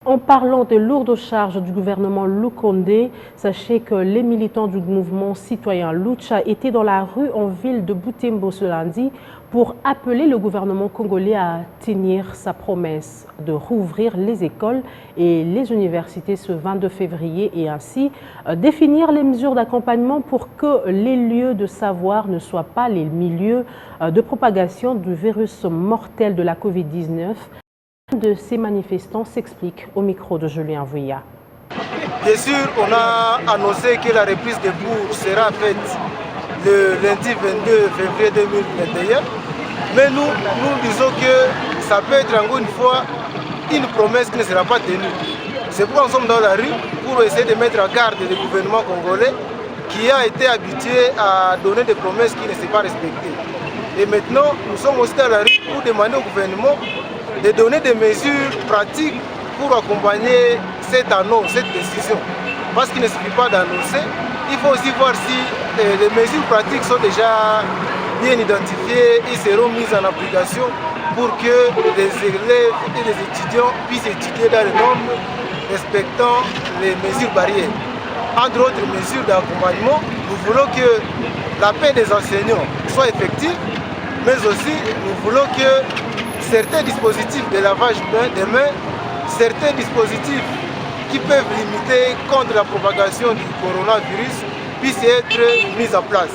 En parlant des lourdes charges du gouvernement Lukonde, sachez que les militants du mouvement citoyen Lucha étaient dans la rue en ville de Butembo ce lundi pour appeler le gouvernement congolais à tenir sa promesse de rouvrir les écoles et les universités ce 22 février et ainsi définir les mesures d'accompagnement pour que les lieux de savoir ne soient pas les milieux de propagation du virus mortel de la Covid-19. De ces manifestants s'explique au micro de Julien Vouya. Bien sûr, on a annoncé que la reprise des cours sera faite le lundi 22 février 2021. Mais nous disons que ça peut être encore une fois une promesse qui ne sera pas tenue. C'est pourquoi nous sommes dans la rue pour essayer de mettre en garde le gouvernement congolais qui a été habitué à donner des promesses qui ne sont pas respectées. Et maintenant, nous sommes aussi dans la rue pour demander au gouvernement de donner des mesures pratiques pour accompagner cette annonce, cette décision. Parce qu'il ne suffit pas d'annoncer, il faut aussi voir si les mesures pratiques sont déjà bien identifiées et seront mises en application pour que les élèves et les étudiants puissent étudier dans les normes respectant les mesures barrières. Entre autres mesures d'accompagnement, nous voulons que la paix des enseignants soit effective, mais aussi nous voulons que certains dispositifs de lavage des mains, certains dispositifs qui peuvent limiter contre la propagation du coronavirus puissent être mis en place.